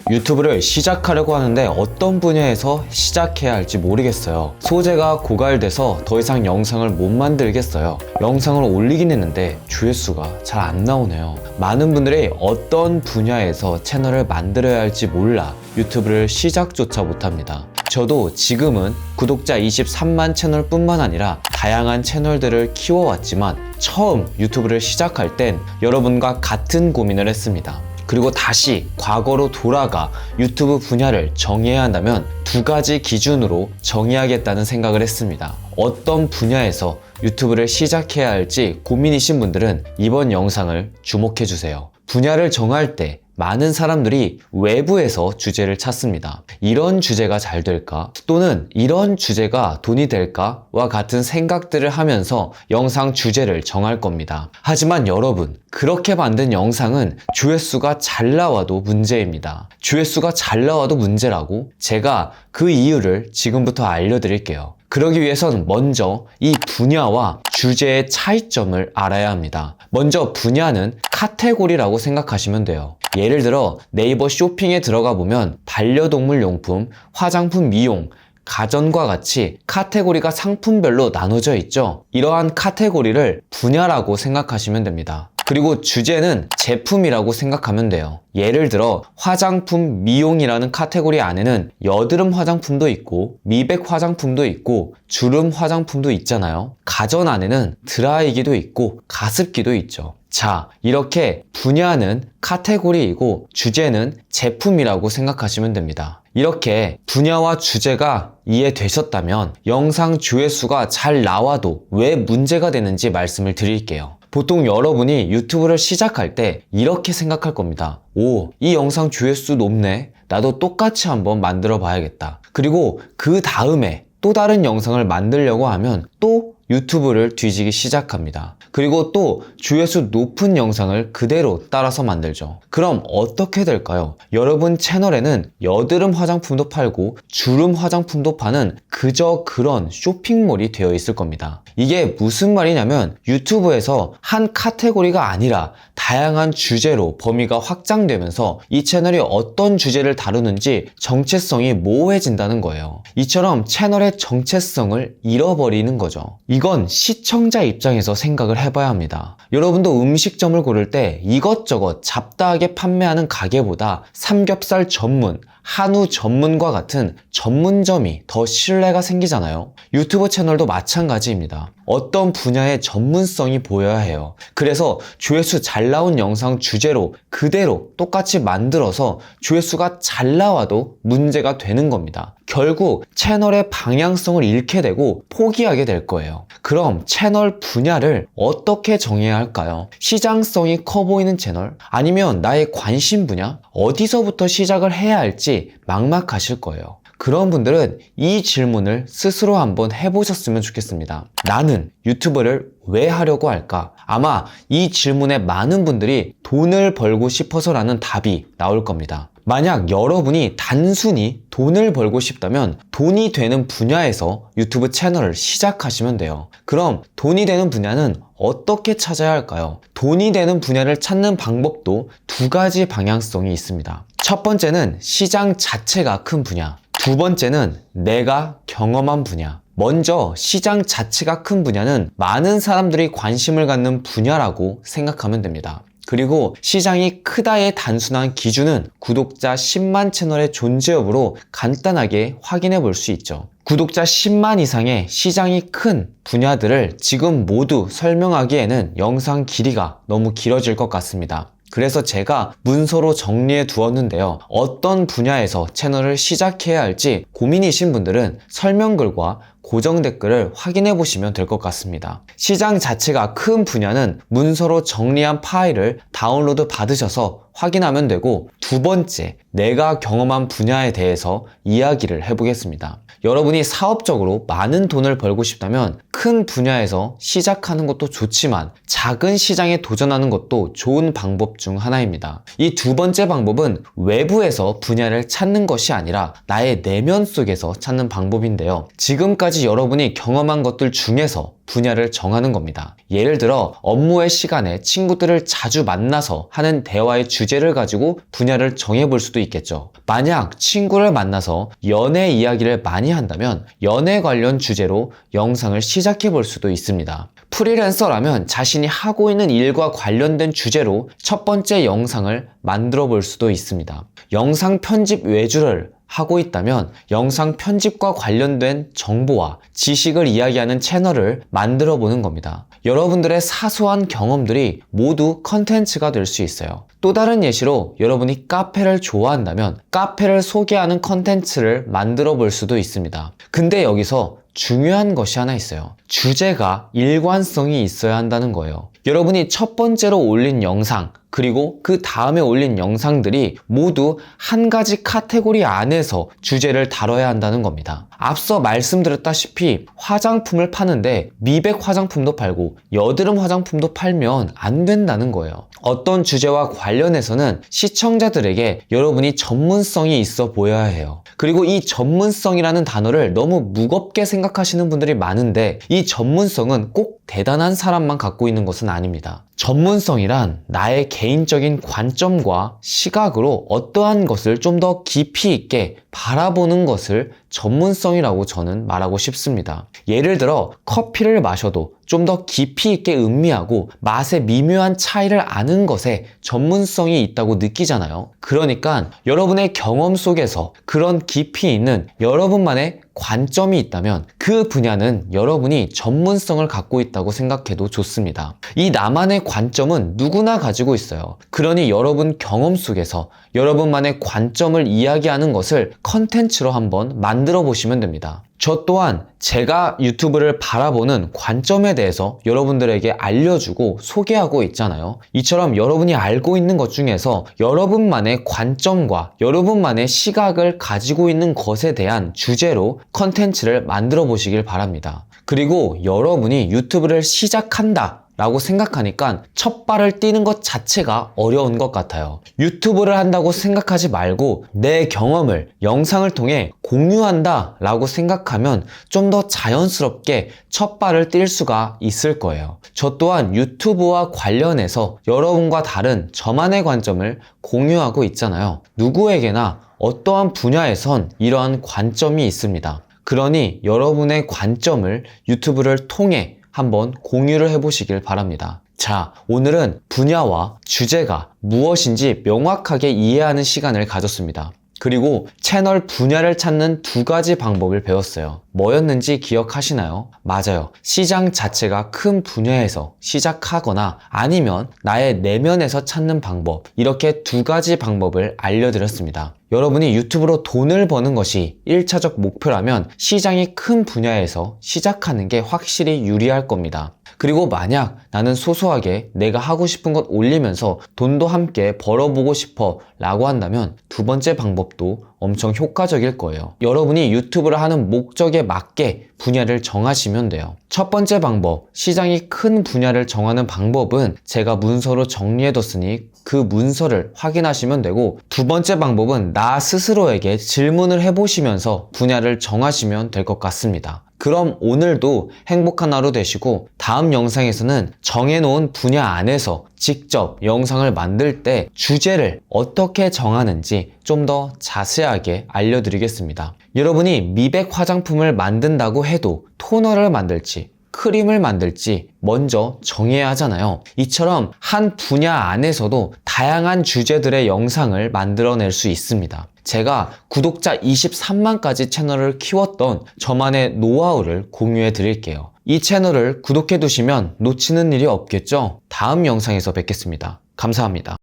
유튜브를 시작하려고 하는데 어떤 분야에서 시작해야 할지 모르겠어요. 소재가 고갈돼서 더 이상 영상을 못 만들겠어요. 영상을 올리긴 했는데 조회수가 잘 안 나오네요. 많은 분들이 어떤 분야에서 채널을 만들어야 할지 몰라 유튜브를 시작조차 못합니다. 저도 지금은 구독자 23만 채널 뿐만 아니라 다양한 채널들을 키워왔지만 처음 유튜브를 시작할 땐 여러분과 같은 고민을 했습니다. 그리고 다시 과거로 돌아가 유튜브 분야를 정해야 한다면 두 가지 기준으로 정해야겠다는 생각을 했습니다. 어떤 분야에서 유튜브를 시작해야 할지 고민이신 분들은 이번 영상을 주목해주세요. 분야를 정할 때 많은 사람들이 외부에서 주제를 찾습니다. 이런 주제가 잘 될까? 또는 이런 주제가 돈이 될까? 와 같은 생각들을 하면서 영상 주제를 정할 겁니다. 하지만 여러분, 그렇게 만든 영상은 조회수가 잘 나와도 문제입니다. 조회수가 잘 나와도 문제라고? 제가 그 이유를 지금부터 알려드릴게요. 그러기 위해선 먼저 이 분야와 주제의 차이점을 알아야 합니다. 먼저 분야는 카테고리라고 생각하시면 돼요. 예를 들어 네이버 쇼핑에 들어가 보면 반려동물 용품, 화장품, 미용, 가전과 같이 카테고리가 상품별로 나눠져 있죠. 이러한 카테고리를 분야라고 생각하시면 됩니다. 그리고 주제는 제품이라고 생각하면 돼요. 예를 들어 화장품, 미용이라는 카테고리 안에는 여드름 화장품도 있고 미백 화장품도 있고 주름 화장품도 있잖아요. 가전 안에는 드라이기도 있고 가습기도 있죠. 자, 이렇게 분야는 카테고리이고 주제는 제품이라고 생각하시면 됩니다. 이렇게 분야와 주제가 이해되셨다면 영상 조회수가 잘 나와도 왜 문제가 되는지 말씀을 드릴게요. 보통 여러분이 유튜브를 시작할 때 이렇게 생각할 겁니다. 오, 이 영상 조회수 높네. 나도 똑같이 한번 만들어 봐야겠다. 그리고 그 다음에 또 다른 영상을 만들려고 하면 또 유튜브를 뒤지기 시작합니다. 그리고 또 조회수 높은 영상을 그대로 따라서 만들죠. 그럼 어떻게 될까요? 여러분 채널에는 여드름 화장품도 팔고 주름 화장품도 파는 그저 그런 쇼핑몰이 되어 있을 겁니다. 이게 무슨 말이냐면 유튜브에서 한 카테고리가 아니라 다양한 주제로 범위가 확장되면서 이 채널이 어떤 주제를 다루는지 정체성이 모호해진다는 거예요. 이처럼 채널의 정체성을 잃어버리는 거죠. 이건 시청자 입장에서 생각을 해봐야 합니다. 여러분도 음식점을 고를 때 이것저것 잡다하게 판매하는 가게보다 삼겹살 전문, 한우 전문과 같은 전문점이 더 신뢰가 생기잖아요. 유튜브 채널도 마찬가지입니다. 어떤 분야의 전문성이 보여야 해요. 그래서 조회수 잘 나온 영상 주제로 그대로 똑같이 만들어서 조회수가 잘 나와도 문제가 되는 겁니다. 결국 채널의 방향성을 잃게 되고 포기하게 될 거예요. 그럼 채널 분야를 어떻게 정해야 할까요? 시장성이 커 보이는 채널? 아니면 나의 관심 분야? 어디서부터 시작을 해야 할지 막막하실 거예요. 그런 분들은 이 질문을 스스로 한번 해보셨으면 좋겠습니다. 나는 유튜브를 왜 하려고 할까? 아마 이 질문에 많은 분들이 돈을 벌고 싶어서라는 답이 나올 겁니다. 만약 여러분이 단순히 돈을 벌고 싶다면 돈이 되는 분야에서 유튜브 채널을 시작하시면 돼요. 그럼 돈이 되는 분야는 어떻게 찾아야 할까요? 돈이 되는 분야를 찾는 방법도 두 가지 방향성이 있습니다. 첫 번째는 시장 자체가 큰 분야. 두 번째는 내가 경험한 분야. 먼저 시장 자체가 큰 분야는 많은 사람들이 관심을 갖는 분야라고 생각하면 됩니다. 그리고 시장이 크다의 단순한 기준은 구독자 10만 채널의 존재 여부로 간단하게 확인해 볼 수 있죠. 구독자 10만 이상의 시장이 큰 분야들을 지금 모두 설명하기에는 영상 길이가 너무 길어질 것 같습니다. 그래서 제가 문서로 정리해 두었는데요. 어떤 분야에서 채널을 시작해야 할지 고민이신 분들은 설명글과 고정 댓글을 확인해 보시면 될 것 같습니다. 시장 자체가 큰 분야는 문서로 정리한 파일을 다운로드 받으셔서 확인하면 되고, 두 번째, 내가 경험한 분야에 대해서 이야기를 해보겠습니다. 여러분이 사업적으로 많은 돈을 벌고 싶다면 큰 분야에서 시작하는 것도 좋지만 작은 시장에 도전하는 것도 좋은 방법 중 하나입니다. 이 두 번째 방법은 외부에서 분야를 찾는 것이 아니라 나의 내면 속에서 찾는 방법인데요. 지금까지 여러분이 경험한 것들 중에서 분야를 정하는 겁니다. 예를 들어 업무의 시간에 친구들을 자주 만나서 하는 대화의 주제 주제를 가지고 분야를 정해볼 수도 있겠죠. 만약 친구를 만나서 연애 이야기를 많이 한다면 연애 관련 주제로 영상을 시작해볼 수도 있습니다. 프리랜서라면 자신이 하고 있는 일과 관련된 주제로 첫 번째 영상을 만들어 볼 수도 있습니다. 영상 편집 외주를 하고 있다면 영상 편집과 관련된 정보와 지식을 이야기하는 채널을 만들어 보는 겁니다. 여러분들의 사소한 경험들이 모두 컨텐츠가 될 수 있어요. 또 다른 예시로 여러분이 카페를 좋아한다면 카페를 소개하는 컨텐츠를 만들어 볼 수도 있습니다. 근데 여기서 중요한 것이 하나 있어요. 주제가 일관성이 있어야 한다는 거예요. 여러분이 첫 번째로 올린 영상, 그리고 그 다음에 올린 영상들이 모두 한 가지 카테고리 안에서 주제를 다뤄야 한다는 겁니다. 앞서 말씀드렸다시피 화장품을 파는데 미백 화장품도 팔고 여드름 화장품도 팔면 안 된다는 거예요. 어떤 주제와 관련해서는 시청자들에게 여러분이 전문성이 있어 보여야 해요. 그리고 이 전문성이라는 단어를 너무 무겁게 생각하시는 분들이 많은데 이 전문성은 꼭 대단한 사람만 갖고 있는 것은 아닙니다. 전문성이란 나의 개인적인 관점과 시각으로 어떠한 것을 좀 더 깊이 있게 바라보는 것을 전문성이라고 저는 말하고 싶습니다. 예를 들어 커피를 마셔도 좀 더 깊이 있게 음미하고 맛의 미묘한 차이를 아는 것에 전문성이 있다고 느끼잖아요. 그러니까 여러분의 경험 속에서 그런 깊이 있는 여러분만의 관점이 있다면 그 분야는 여러분이 전문성을 갖고 있다고 생각해도 좋습니다. 이 나만의 관점은 누구나 가지고 있어요. 그러니 여러분 경험 속에서 여러분만의 관점을 이야기하는 것을 컨텐츠로 한번 만들어 보시면 됩니다. 저 또한 제가 유튜브를 바라보는 관점에 대해서 여러분들에게 알려주고 소개하고 있잖아요. 이처럼 여러분이 알고 있는 것 중에서 여러분만의 관점과 여러분만의 시각을 가지고 있는 것에 대한 주제로 컨텐츠를 만들어 보시길 바랍니다. 그리고 여러분이 유튜브를 시작한다 라고 생각하니까 첫 발을 띄는 것 자체가 어려운 것 같아요. 유튜브를 한다고 생각하지 말고 내 경험을 영상을 통해 공유한다 라고 생각하면 좀 더 자연스럽게 첫 발을 뛸 수가 있을 거예요. 저 또한 유튜브와 관련해서 여러분과 다른 저만의 관점을 공유하고 있잖아요. 누구에게나 어떠한 분야에선 이러한 관점이 있습니다. 그러니 여러분의 관점을 유튜브를 통해 한번 공유를 해보시길 바랍니다. 자, 오늘은 분야와 주제가 무엇인지 명확하게 이해하는 시간을 가졌습니다. 그리고 채널 분야를 찾는 두 가지 방법을 배웠어요. 뭐였는지 기억하시나요? 맞아요. 시장 자체가 큰 분야에서 시작하거나 아니면 나의 내면에서 찾는 방법, 이렇게 두 가지 방법을 알려드렸습니다. 여러분이 유튜브로 돈을 버는 것이 1차적 목표라면 시장이 큰 분야에서 시작하는 게 확실히 유리할 겁니다. 그리고 만약 나는 소소하게 내가 하고 싶은 것 올리면서 돈도 함께 벌어보고 싶어 라고 한다면 두 번째 방법도 엄청 효과적일 거예요. 여러분이 유튜브를 하는 목적에 맞게 분야를 정하시면 돼요. 첫 번째 방법, 시장이 큰 분야를 정하는 방법은 제가 문서로 정리해뒀으니 그 문서를 확인하시면 되고, 두 번째 방법은 나 스스로에게 질문을 해보시면서 분야를 정하시면 될 것 같습니다. 그럼 오늘도 행복한 하루 되시고, 다음 영상에서는 정해놓은 분야 안에서 직접 영상을 만들 때 주제를 어떻게 정하는지 좀 더 자세하게 알려드리겠습니다. 여러분이 미백 화장품을 만든다고 해도 토너를 만들지 크림을 만들지 먼저 정해야 하잖아요. 이처럼 한 분야 안에서도 다양한 주제들의 영상을 만들어낼 수 있습니다. 제가 구독자 23만까지 채널을 키웠던 저만의 노하우를 공유해 드릴게요. 이 채널을 구독해 두시면 놓치는 일이 없겠죠? 다음 영상에서 뵙겠습니다. 감사합니다.